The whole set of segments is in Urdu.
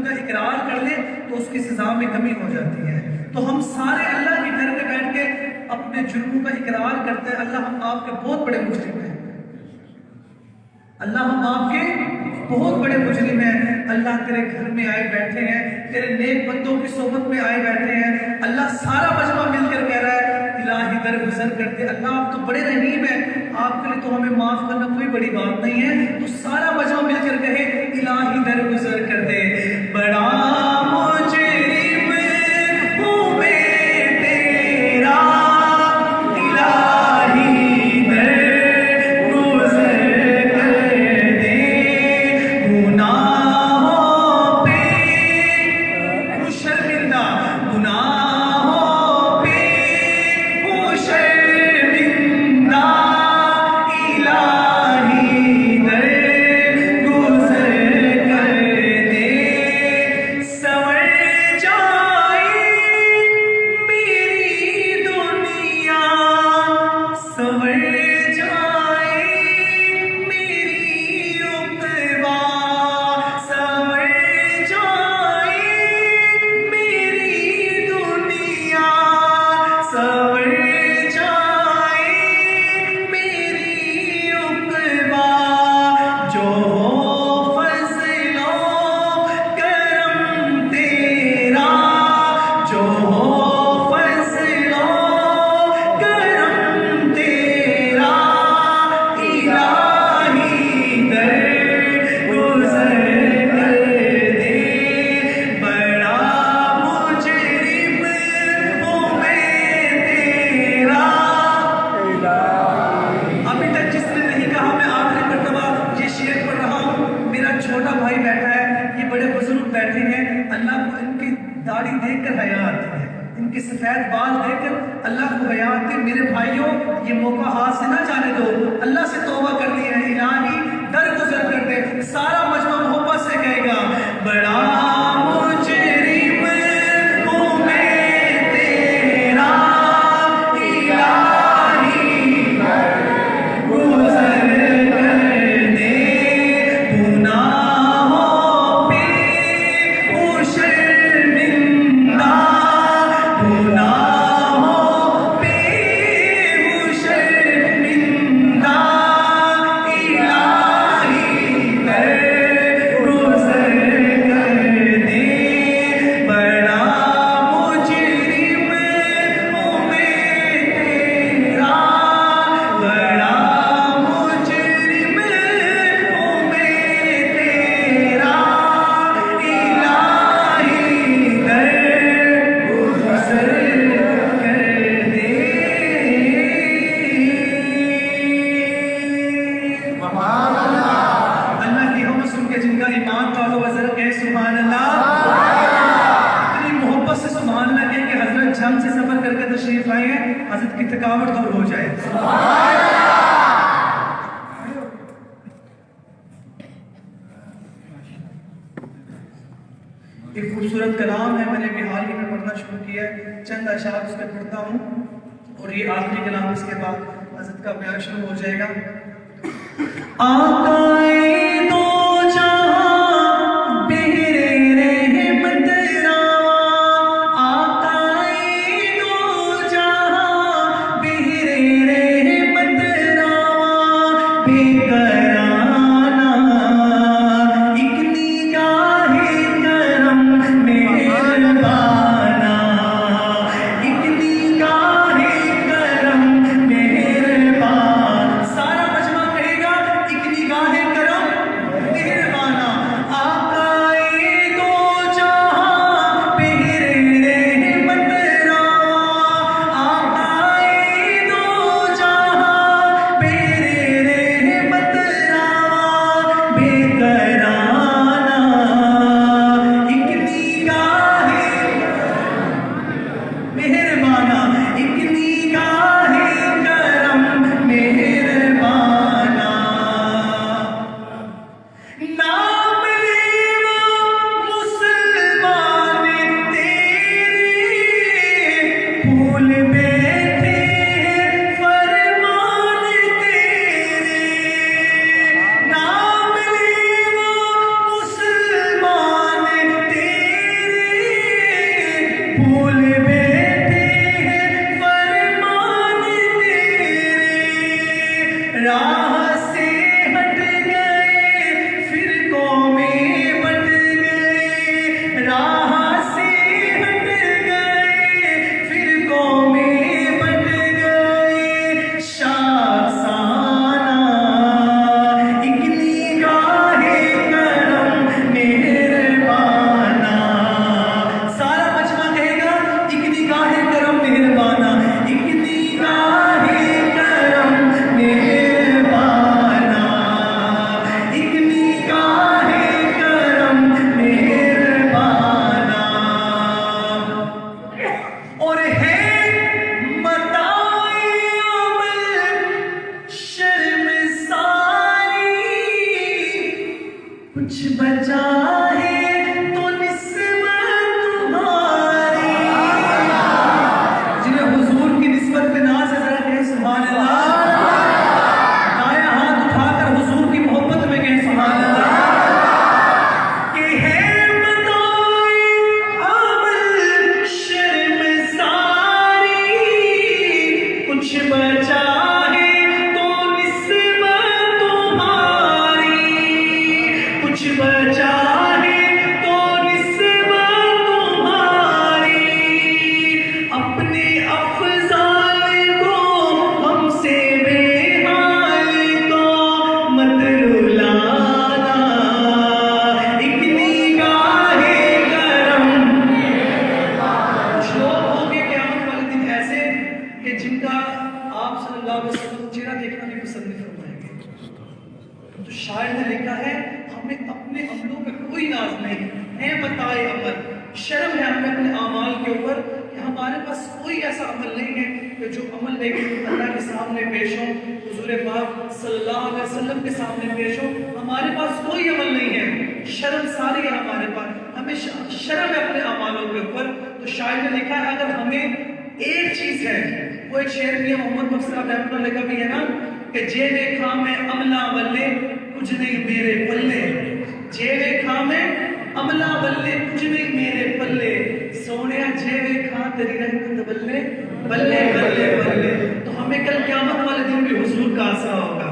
جرم کا اقرار کر لے تو اس کی سزا میں کمی ہو جاتی ہے. تو ہم سارے اللہ کے گھر میں بیٹھ کے اپنے جرموں کا اقرار کرتے ہیں. اللہ ہم آپ کے بہت بڑے مجرم ہیں. اللہ ہم آپ کے بہت بڑے مجرم ہیں. اللہ تیرے گھر میں آئے بیٹھے ہیں, تیرے نیک بندوں کی صحبت میں آئے بیٹھے ہیں. اللہ سارا مجمع مل کر کہہ رہا ہے الہی درگزر کرتے. اللہ آپ تو بڑے رحیم ہیں, آپ کے لیے تو ہمیں معاف کرنا کوئی بڑی بات نہیں ہے. تو سارا مجمع مل کر کہے الہی درگزر کرتے. بڑا مجرم ہوں میں تیرا الہی درگزر کر دے. گناہوں پہ ہوں شرمندہ, گناہوں پہ ہوں شرمندہ, الہی درگزر کر دے. سنور جائے میری دنیا, سنور جائے میری عقبا, سنور جائے میری دنیا, سنور جائے میری عقبا. جو ہو فضل و کرم تیرا, جو ہو فضل و کرم تیرا, الہی درگزر کر دے. بڑا مجرم ہوں میں تیرا. ابھی تک جس نے نہیں کہا میں آخری مرتبہ یہ شعر پڑھ رہا ہوں. میرا چھوٹا بھائی بیٹھا ہے, یہ بڑے بزرگ بیٹھے ہیں. اللہ کو ان کی داڑھی دیکھ کر حیا آتی ہے, ان کے سفید بال دیکھ کر اللہ کو حیا آتی ہے. میرے بھائیوں یہ موقع ہاتھ سے نہ جانے دو. اللہ سے توبہ کر لی ہے, الہی درگزر کر دے. سارا مجمع محبت سے کہے گا بڑا مجرم ہوں میں تیرا, الہی درگزر کر دے. گناہوں پہ ہوں شرمندہ, گناہوں پہ ہوں شرمندہ, الہی درگزر کر دے. بڑا مجرم ہوں میں تیرا, بڑا مجرم ہوں میں تیرا, الہی درگزر کر دے. اللہ کی ہم سن کے جن کا ایمان تعالی وزر کہ سبحان اللہ. اتنی محبت سے سبحان اللہ کہہ کہ حضرت جھم سے سفر کر کے تشریف آئے ہیں, حضرت کی تھکاوٹ دور ہو جائے. ایک خوبصورت کلام ہے, میں نے ابھی حال ہی میں پڑھنا شروع کیا ہے. چند اشعار اس میں پڑھتا ہوں اور یہ آخری کلام, اس کے بعد حضرت کا بیان شروع ہو جائے گا. آقائے دو جہاں بہرے رحمت رواں, آقائے دو جہاں بہرے رحمت رواں, بے کرانہ ایک نگاہ کرم مہربانہ, ایک نگاہ کرم مہربان. سارا مجمع کہے گا ایک نگاہ کرم شاعر نے لکھا ہے ہمیں اپنے عملوں پہ کوئی ناز نہیں ہے، متائے عمل، شرم ہے ہمیں اپنے اعمال کے اوپر کہ ہمارے پاس کوئی ایسا عمل نہیں ہے کہ جو عمل لے کے اللہ کے سامنے پیش ہو، حضور پاک صلی اللہ علیہ وسلم کے سامنے پیش ہو. ہمارے پاس کوئی عمل نہیں ہے، شرم ساری ہے ہمارے پاس، ہمیں شرم ہے اپنے اعمالوں کے اوپر. تو شاعر نے لکھا ہے اگر ہمیں ایک چیز ہے، وہ ایک شعر بھی ہے محمد مفسر رحمۃ اللہ کا بھی ہے نا کہ جے دیکھا میں عملہ ولے کچھ نہیں میرے پلے، جے دیکھا میں عملہ ولے کچھ نہیں میرے پلے، سونیا جے دیکھا تیری رحمت بلے بلے بلے بلے. تو ہمیں کل قیامت والے دن بھی حضور کا آسرا ہوگا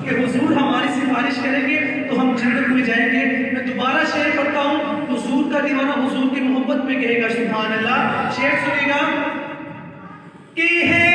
کہ حضور ہماری سفارش کریں گے تو ہم جنت میں جائیں گے. میں دوبارہ شعر پڑھتا ہوں، حضور کا دیوانہ حضور کی محبت میں کہے گا سبحان اللہ. شعر سنیے گا کہ ہے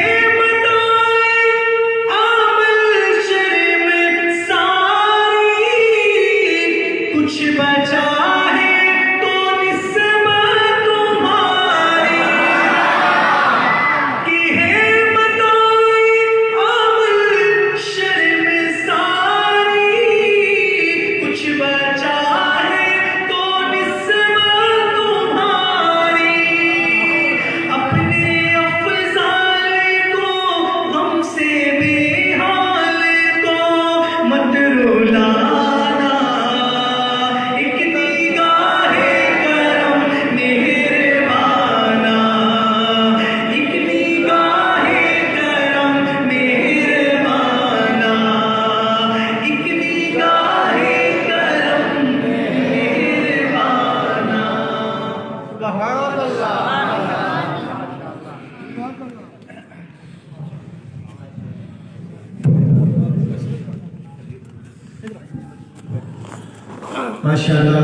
ماشاءاللہ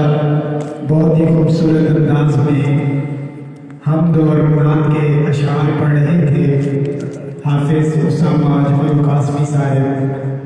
بہت ہی خوبصورت انداز میں حمد اور نعت کے اشعار پڑھ رہے تھے حافظ اسامہ جمال قاسمی صاحب.